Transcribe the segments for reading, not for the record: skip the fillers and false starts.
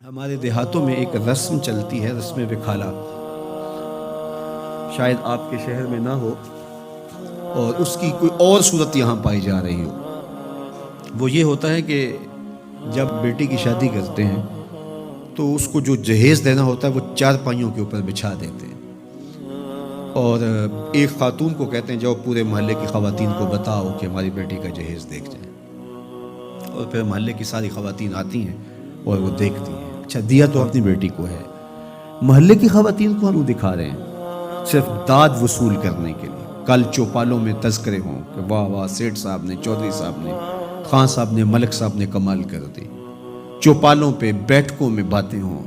ہمارے دیہاتوں میں ایک رسم چلتی ہے، رسم وکھالا۔ شاید آپ کے شہر میں نہ ہو اور اس کی کوئی اور صورت یہاں پائی جا رہی ہو۔ وہ یہ ہوتا ہے کہ جب بیٹی کی شادی کرتے ہیں تو اس کو جو جہیز دینا ہوتا ہے وہ چار پائیوں کے اوپر بچھا دیتے ہیں، اور ایک خاتون کو کہتے ہیں جاؤ پورے محلے کی خواتین کو بتاؤ کہ ہماری بیٹی کا جہیز دیکھ جائیں، اور پھر محلے کی ساری خواتین آتی ہیں اور وہ دیکھتی ہیں۔ اچھا، دیا تو اپنی بیٹی کو ہے، محلے کی خواتین کو ہم دکھا رہے ہیں صرف داد وصول کرنے کے لیے۔ کل چوپالوں میں تذکرے ہوں کہ واہ واہ سیٹھ صاحب نے، چودھری صاحب نے، خان صاحب نے، ملک صاحب نے کمال کر دی۔ چوپالوں پہ بیٹھکوں میں باتیں ہوں،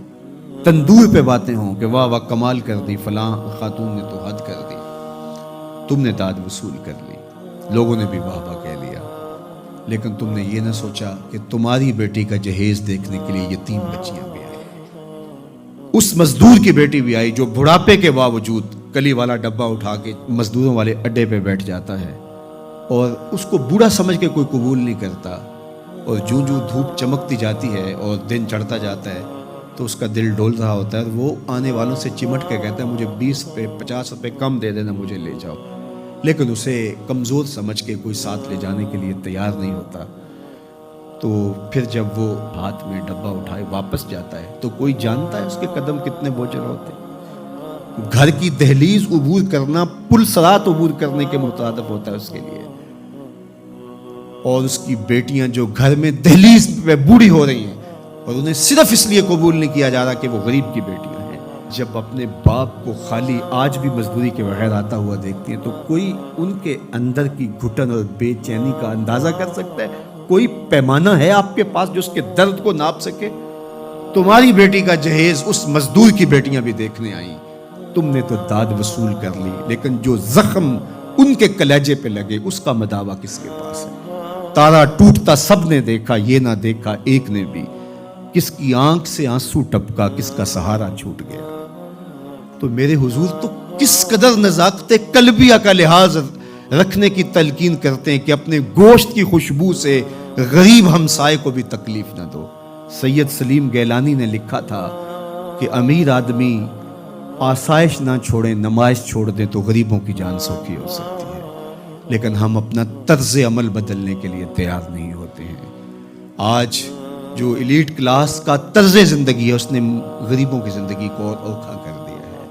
تندور پہ باتیں ہوں کہ واہ واہ کمال کر دی، فلاں خاتون نے تو حد کر دی، تم نے داد وصول کر لی، لوگوں نے بھی واہ واہ کہہ لیا، لیکن تم نے یہ نہ سوچا کہ تمہاری بیٹی کا جہیز دیکھنے کے لیے یتیم بچیاں بھی آئی، اس مزدور کی بیٹی بھی آئی جو بڑھاپے کے باوجود کلی والا ڈبہ اٹھا کے مزدوروں والے اڈے پہ بیٹھ جاتا ہے، اور اس کو بوڑھا سمجھ کے کوئی قبول نہیں کرتا، اور جوں جوں دھوپ چمکتی جاتی ہے اور دن چڑھتا جاتا ہے تو اس کا دل ڈول رہا ہوتا ہے، اور وہ آنے والوں سے چمٹ کے کہتا ہے مجھے 20 روپے 50 روپے کم دے دینا، مجھے لے جاؤ، لیکن اسے کمزور سمجھ کے کوئی ساتھ لے جانے کے لیے تیار نہیں ہوتا۔ تو پھر جب وہ ہاتھ میں ڈبہ اٹھائے واپس جاتا ہے تو کوئی جانتا ہے اس کے قدم کتنے بوجھل ہوتے ہیں؟ گھر کی دہلیز عبور کرنا پل صراط عبور کرنے کے مترادف ہوتا ہے اس کے لیے، اور اس کی بیٹیاں جو گھر میں دہلیز پہ بوڑھی ہو رہی ہیں اور انہیں صرف اس لیے قبول نہیں کیا جا رہا کہ وہ غریب کی بیٹیاں ہیں، جب اپنے باپ کو خالی آج بھی مزدوری کے بغیر آتا ہوا دیکھتی ہیں تو کوئی ان کے اندر کی گھٹن اور بے چینی کا اندازہ کر سکتا ہے؟ کوئی پیمانہ ہے آپ کے پاس جو اس کے درد کو ناپ سکے؟ تمہاری بیٹی کا جہیز اس مزدور کی بیٹیاں بھی دیکھنے آئیں، تم نے تو داد وصول کر لی، لیکن جو زخم ان کے کلیجے پہ لگے اس کا مداوا کس کے پاس ہے؟ تارا ٹوٹتا سب نے دیکھا، یہ نہ دیکھا ایک نے بھی، کس کی آنکھ سے آنسو ٹپکا، کس کا سہارا چھوٹ گیا۔ تو میرے حضور تو کس قدر نزاکت قلبیہ کا لحاظ رکھنے کی تلقین کرتے ہیں کہ اپنے گوشت کی خوشبو سے غریب ہمسائے کو بھی تکلیف نہ دو۔ سید سلیم گیلانی نے لکھا تھا کہ امیر آدمی آسائش نہ چھوڑیں، نمائش چھوڑ دیں تو غریبوں کی جان سوکھی ہو سکتی ہے، لیکن ہم اپنا طرز عمل بدلنے کے لیے تیار نہیں ہوتے ہیں۔ آج جو ایلیٹ کلاس کا طرز زندگی ہے اس نے غریبوں کی زندگی کو اور اوکھا کر دیا ہے۔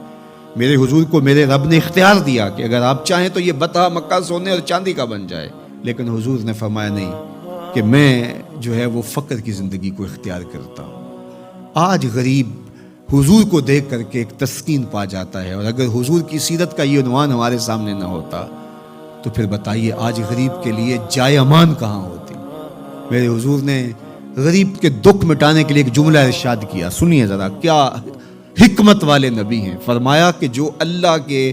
میرے حضور کو میرے رب نے اختیار دیا کہ اگر آپ چاہیں تو یہ بتا مکہ سونے اور چاندی کا بن جائے، لیکن حضور نے فرمایا نہیں، کہ میں جو ہے وہ فقر کی زندگی کو اختیار کرتا ہوں۔ آج غریب حضور کو دیکھ کر کے ایک تسکین پا جاتا ہے، اور اگر حضور کی سیرت کا یہ عنوان ہمارے سامنے نہ ہوتا تو پھر بتائیے آج غریب کے لیے جائے امان کہاں ہوتی؟ میرے حضور نے غریب کے دکھ مٹانے کے لیے ایک جملہ ارشاد کیا، سنیے ذرا، کیا حکمت والے نبی ہیں۔ فرمایا کہ جو اللہ کے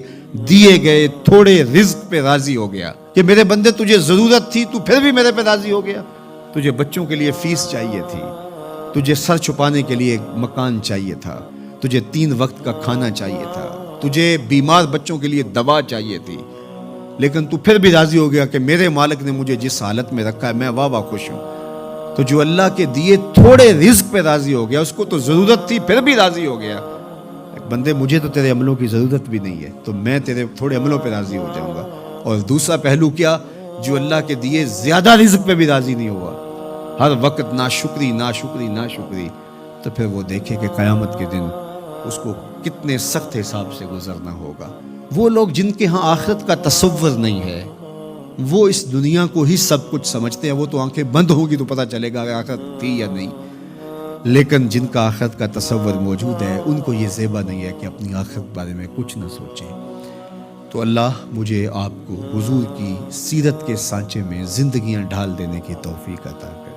دیے گئے تھوڑے رزق پہ راضی ہو گیا، کہ میرے بندے تجھے ضرورت تھی تو پھر بھی میرے پہ راضی ہو گیا، تجھے بچوں کے لیے فیس چاہیے تھی، تجھے سر چھپانے کے لیے مکان چاہیے تھا، تجھے 3 وقت کا کھانا چاہیے تھا، تجھے بیمار بچوں کے لیے دوا چاہیے تھی، لیکن تو پھر بھی راضی ہو گیا کہ میرے مالک نے مجھے جس حالت میں رکھا ہے میں واہ واہ خوش ہوں۔ تو جو اللہ کے دیے تھوڑے رزق پہ راضی ہو گیا، اس کو تو ضرورت تھی پھر بھی راضی ہو گیا، بندے مجھے تو تیرے عملوں کی ضرورت بھی نہیں ہے تو میں تیرے تھوڑے عملوں پہ راضی ہو جاؤں گا۔ اور دوسرا پہلو کیا؟ جو اللہ کے دیے زیادہ رزق پہ بھی راضی نہیں ہوا، ہر وقت ناشکری ناشکری ناشکری، تو پھر وہ دیکھے کہ قیامت کے دن اس کو کتنے سخت حساب سے گزرنا ہوگا۔ وہ لوگ جن کے ہاں آخرت کا تصور نہیں ہے، وہ اس دنیا کو ہی سب کچھ سمجھتے ہیں، وہ تو آنکھیں بند ہوگی تو پتہ چلے گا کہ آخرت تھی یا نہیں، لیکن جن کا آخرت کا تصور موجود ہے ان کو یہ زیبا نہیں ہے کہ اپنی آخرت بارے میں کچھ نہ سوچیں۔ تو اللہ مجھے آپ کو حضور کی سیرت کے سانچے میں زندگیاں ڈھال دینے کی توفیق عطا کرے۔